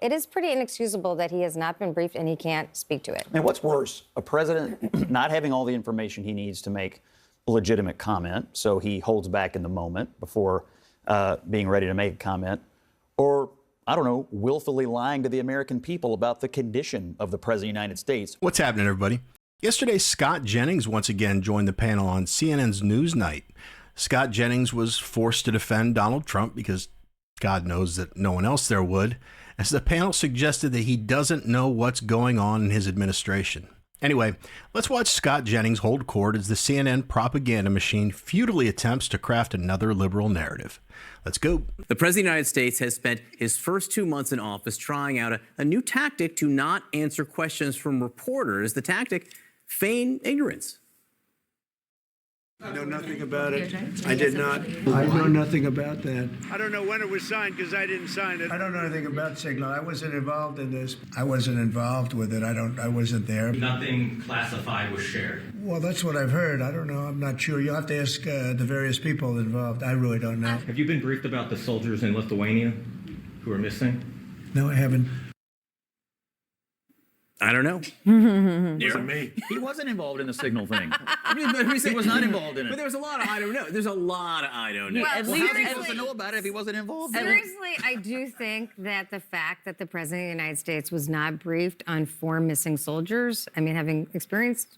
it is pretty inexcusable that he has not been briefed and he can't speak to it. And what's worse, a president not having all the information he needs to make a legitimate comment, so he holds back in the moment before being ready to make a comment, or, I don't know, willfully lying to the American people about the condition of the President of the United States. What's happening, everybody? Yesterday, Scott Jennings once again joined the panel on CNN's Newsnight. Scott Jennings was forced to defend Donald Trump because God knows that no one else there would, as the panel suggested that he doesn't know what's going on in his administration. Anyway, let's watch Scott Jennings hold court as the CNN propaganda machine futilely attempts to craft another liberal narrative. Let's go. The President of the United States has spent his first 2 months in office trying out a new tactic to not answer questions from reporters. The tactic, feign ignorance. I know nothing about it. I did not. I know nothing about that. I don't know when it was signed because I didn't sign it. I don't know anything about Signal. I wasn't involved in this. I wasn't involved with it. I wasn't there. Nothing classified was shared. Well, that's what I've heard. I don't know. I'm not sure. You'll have to ask the various people involved. I really don't know. Have you been briefed about the soldiers in Lithuania who are missing? No, I haven't. I don't know. Wasn't me. He wasn't involved in the signal thing. He was not involved in it. But there was a lot of I don't know. There's a lot of I don't know. Well, How is he supposed to know about it if he wasn't involved? Seriously, I do think that the fact that the President of the United States was not briefed on 4 missing soldiers, I mean, having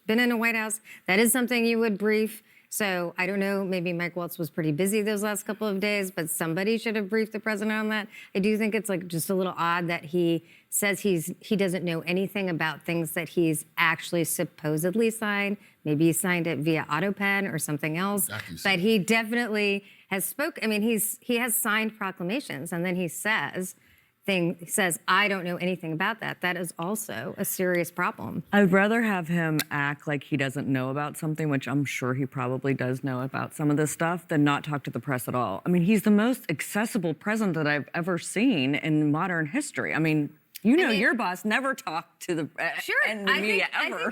been in a White House, that is something you would brief. So I don't know, maybe Mike Waltz was pretty busy those last couple of days, but somebody should have briefed the president on that. I do think it's like just a little odd that he says he doesn't know anything about things that he's actually supposedly signed. Maybe he signed it via AutoPen or something else. But he definitely has I mean, he has signed proclamations, and then he says, I don't know anything about that. That is also a serious problem. I'd rather have him act like he doesn't know about something, which I'm sure he probably does know about some of this stuff, than not talk to the press at all. I mean, he's the most accessible president that I've ever seen in modern history. I mean, your boss never talked to the media ever.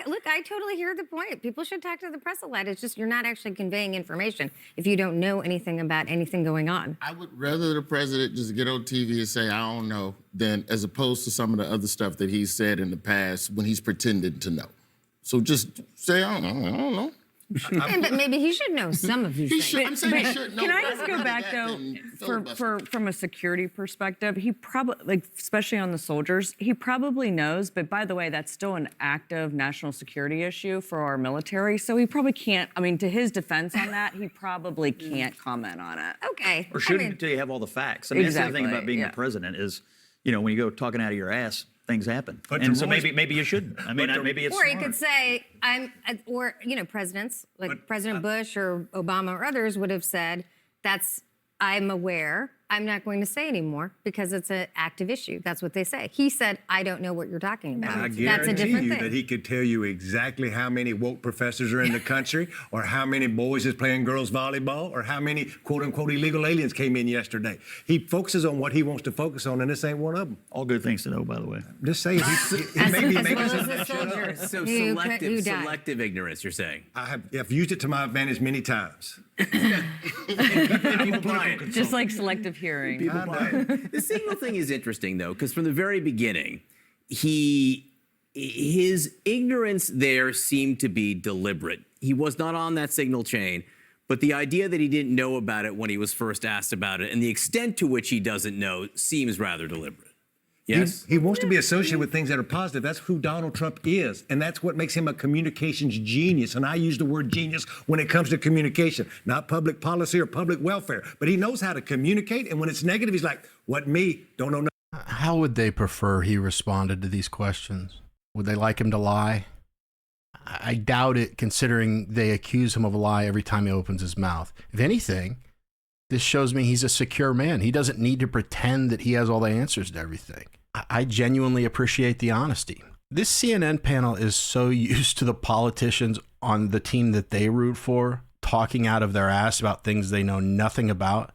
Look, I totally hear the point. People should talk to the press a lot. It's just you're not actually conveying information if you don't know anything about anything going on. I would rather the president just get on TV and say, I don't know, than as opposed to some of the other stuff that he's said in the past when he's pretended to know. So just say, I don't know. But maybe he should know some of these things. I'm saying he should know. Can I just go back, though, from a security perspective? He probably, especially on the soldiers, he probably knows, but by the way, that's still an active national security issue for our military, so he probably can't, I mean, to his defense on that, he probably can't comment on it. Okay. Or shouldn't until you have all the facts. I mean, that's the thing about being the president is, when you go talking out of your ass, things happen. And so maybe you shouldn't. I mean, maybe it's Or smart. he could say, presidents, like President Bush or Obama or others would have said, I'm aware, I'm not going to say anymore because it's an active issue. That's what they say. He said, I don't know what you're talking about. I That's a different guarantee you thing. that he could tell you exactly how many woke professors are in the country, or how many boys is playing girls volleyball, or how many quote-unquote illegal aliens came in yesterday. He focuses on what he wants to focus on, and this ain't one of them. All good things to know, by the way. Just saying. As well as the soldiers. So who died. selective ignorance, you're saying? I've used it to my advantage many times. People buy it. Just like selective hearing. People buy it. The signal thing is interesting, though, because from the very beginning, his ignorance there seemed to be deliberate. He was not on that signal chain, but the idea that he didn't know about it when he was first asked about it and the extent to which he doesn't know seems rather deliberate. Yes? He wants to be associated with things that are positive. That's who Donald Trump is. And that's what makes him a communications genius. And I use the word genius when it comes to communication, not public policy or public welfare. But he knows how to communicate. And when it's negative, he's like, what me? Don't know. How would they prefer he responded to these questions? Would they like him to lie? I doubt it, considering they accuse him of a lie every time he opens his mouth. If anything, this shows me he's a secure man. He doesn't need to pretend that he has all the answers to everything. I genuinely appreciate the honesty. This CNN panel is so used to the politicians on the team that they root for talking out of their ass about things they know nothing about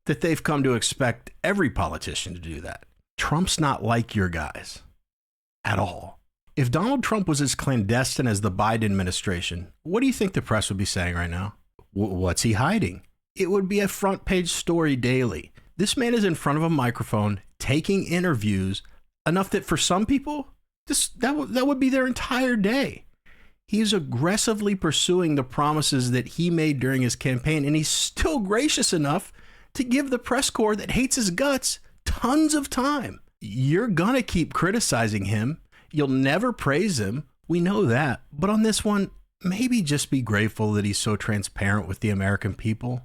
that they've come to expect every politician to do that. Trump's not like your guys at all. If Donald Trump was as clandestine as the Biden administration, what do you think the press would be saying right now? What's he hiding? It would be a front page story daily. This man is in front of a microphone taking interviews enough that for some people, that would be their entire day. He's aggressively pursuing the promises that he made during his campaign, and he's still gracious enough to give the press corps that hates his guts tons of time. You're gonna keep criticizing him. You'll never praise him. We know that. But on this one, maybe just be grateful that he's so transparent with the American people.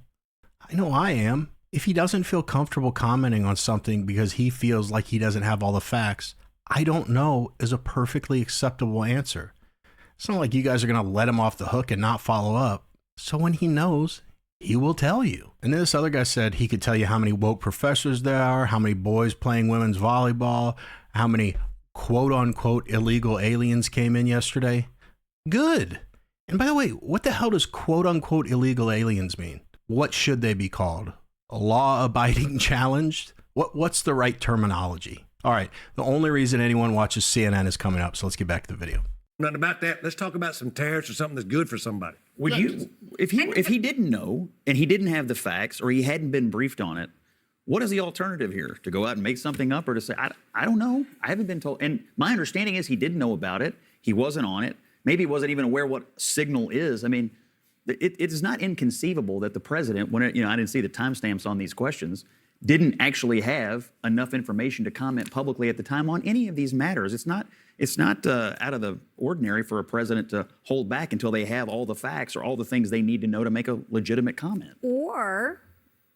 I know I am. If he doesn't feel comfortable commenting on something because he feels like he doesn't have all the facts, I don't know is a perfectly acceptable answer. It's not like you guys are going to let him off the hook and not follow up. So when he knows, he will tell you. And then this other guy said he could tell you how many woke professors there are, how many boys playing women's volleyball, how many quote unquote illegal aliens came in yesterday. Good. And by the way, what the hell does quote unquote illegal aliens mean? What should they be called? Law-abiding challenged? What's the right terminology? All right, the only reason anyone watches CNN is coming up, so let's get back to the video. Nothing about that. Let's talk about some tariffs or something that's good for somebody. Would you, if he didn't know and he didn't have the facts or he hadn't been briefed on it, what is the alternative here? To go out and make something up or to say, I don't know, I haven't been told. And my understanding is he didn't know about it. He wasn't on it. Maybe he wasn't even aware what signal is. I mean, it is not inconceivable that the president, when I didn't see the timestamps on these questions, didn't actually have enough information to comment publicly at the time on any of these matters. It's not out of the ordinary for a president to hold back until they have all the facts or all the things they need to know to make a legitimate comment. Or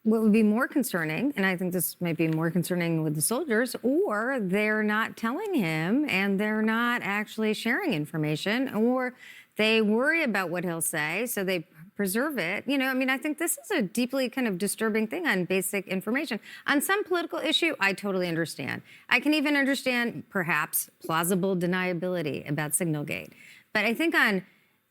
what would be more concerning, and I think this might be more concerning with the soldiers, or they're not telling him and they're not actually sharing information, or they worry about what he'll say, so they preserve it. I think this is a deeply kind of disturbing thing on basic information. On some political issue, I totally understand. I can even understand perhaps plausible deniability about Signalgate. But I think on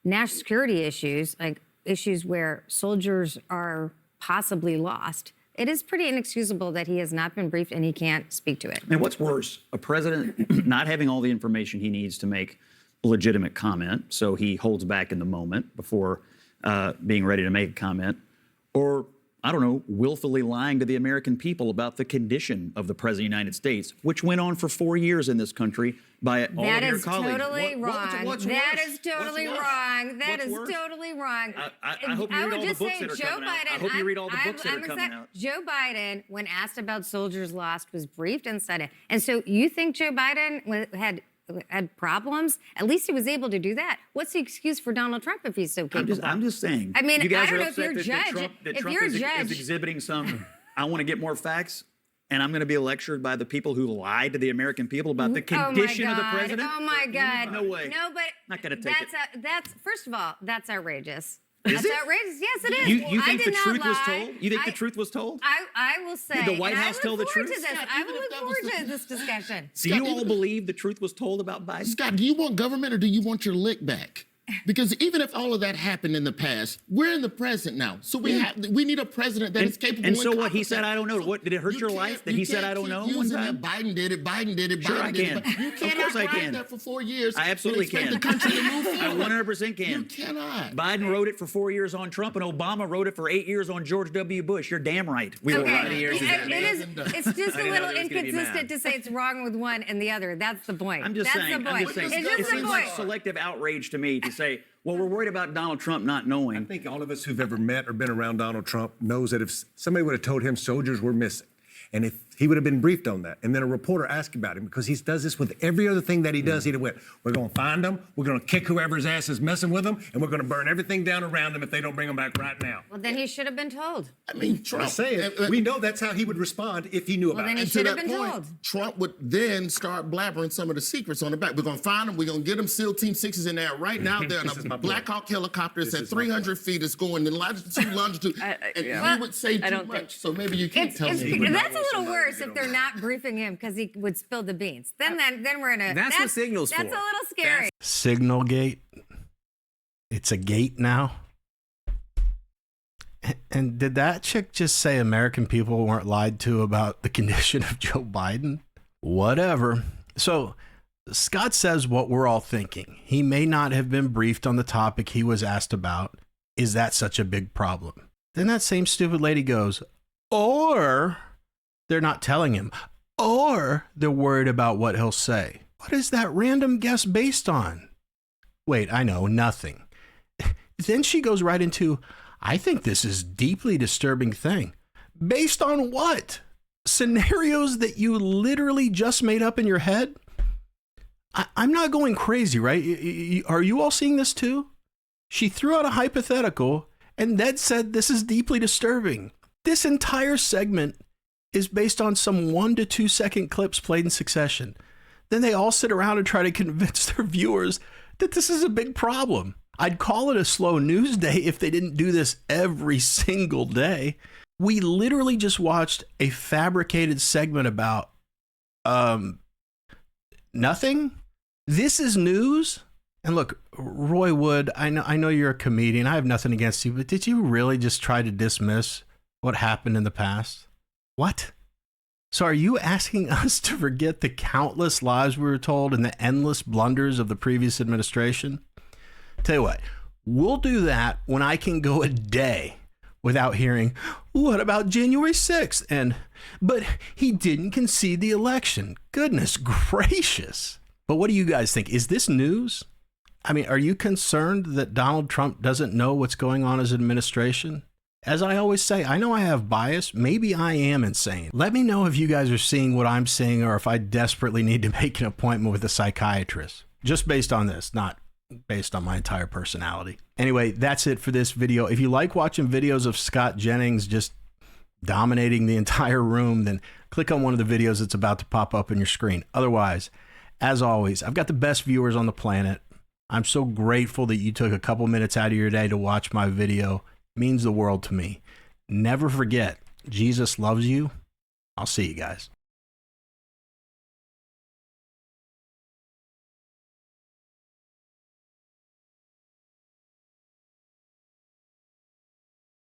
national security issues, like issues where soldiers are possibly lost, it is pretty inexcusable that he has not been briefed and he can't speak to it. And what's worse, a president not having all the information he needs to make a legitimate comment, so he holds back in the moment before being ready to make a comment, or, I don't know, willfully lying to the American people about the condition of the President of the United States, which went on for 4 years in this country by all of your colleagues. That is totally wrong. That is totally wrong. That is worse? totally wrong. I hope you read all the books that are coming out. I hope you read all the books that are coming out. Joe Biden, when asked about soldiers lost, was briefed and said it. And so you think Joe Biden had problems? At least he was able to do that. What's the excuse for Donald Trump if he's so capable? I'm just saying. I mean, you guys I don't are know if you're a upset judge. that If Trump you're a is judge, exhibiting some, I want to get more facts, and I'm going to be lectured by the people who lied to the American people about the condition of the president. Oh my God! No way. No, but not going to take it. That's first of all, that's outrageous. Is That's it? outrageous. Yes, it is. You I think did the not truth was lie. told? You think the truth was told? I will say. Did the White and House tell the truth? I will look forward to this discussion. Do you all believe the truth was told about Biden? Scott, do you want government or do you want your lick back? Because even if all of that happened in the past, we're in the present now. So we need a president that is capable. And so what? He said, I don't know. What did it hurt your life that he said, I don't know? One time? Biden did it. Biden did it. Sure, Biden I did can. it. You cannot Of course I write can. that for 4 years. I absolutely and expect can. the country to move forward. I 100% can. You cannot. Biden wrote it for 4 years on Trump, and Obama wrote it for 8 years on George W. Bush. You're damn right. We were right. It's just a I little know there's gonna be inconsistent mad. to say it's wrong with one and the other. That's the point. I'm just saying. The point. It It's just the seems like point. selective outrage to me to say, well, we're worried about Donald Trump not knowing. I think all of us who've ever met or been around Donald Trump knows that if somebody would have told him soldiers were missing, and if he would have been briefed on that, and then a reporter asked about him, because he does this with every other thing that he does, he'd have went, we're going to find them, we're going to kick whoever's ass is messing with them, and we're going to burn everything down around them if they don't bring them back right now. Well, then he should have been told. I mean, Trump. I'm saying, we know that's how he would respond if he knew about then it. he And to should have that been point, told. Trump would then start blabbering some of the secrets on the back. We're going to find them. We're going to get them SEAL Team 6s in there right now. They're in This is my a point. Black Hawk helicopter. It's This at is my 300 feet. It's going in longitude. And he would say too don't much. think- So maybe you can't tell me. That's a little worse if they're not briefing him because he would spill the beans. Then we're in a. That's what signal's That's for. a little scary. Signalgate. It's a gate now. And did that chick just say American people weren't lied to about the condition of Joe Biden? Whatever. So Scott says what we're all thinking. He may not have been briefed on the topic he was asked about. Is that such a big problem? Then that same stupid lady goes, or they're not telling him. or they're worried about what he'll say. What is that random guess based on? Wait, I know, nothing. Then she goes right into, I think this is deeply disturbing thing. Based on what? Scenarios that you literally just made up in your head? I'm not going crazy, right? Are you all seeing this too? She threw out a hypothetical and then said this is deeply disturbing. This entire segment is based on some 1 to 2 second clips played in succession. Then they all sit around and try to convince their viewers that this is a big problem. I'd call it a slow news day if they didn't do this every single day. We literally just watched a fabricated segment about nothing. This is news. And look, Roy Wood, I know you're a comedian. I have nothing against you, but did you really just try to dismiss what happened in the past? What? So are you asking us to forget the countless lies we were told and the endless blunders of the previous administration? Tell you what, we'll do that when I can go a day without hearing, what about January 6th? But he didn't concede the election. Goodness gracious. But what do you guys think? Is this news? I mean, are you concerned that Donald Trump doesn't know what's going on as administration? As I always say, I know I have bias. Maybe I am insane. Let me know if you guys are seeing what I'm seeing or if I desperately need to make an appointment with a psychiatrist. Just based on this, not based on my entire personality. Anyway, that's it for this video. If you like watching videos of Scott Jennings just dominating the entire room, then click on one of the videos that's about to pop up on your screen. Otherwise, as always, I've got the best viewers on the planet. I'm so grateful that you took a couple minutes out of your day to watch my video. It means the world to me. Never forget, Jesus loves you. I'll see you guys.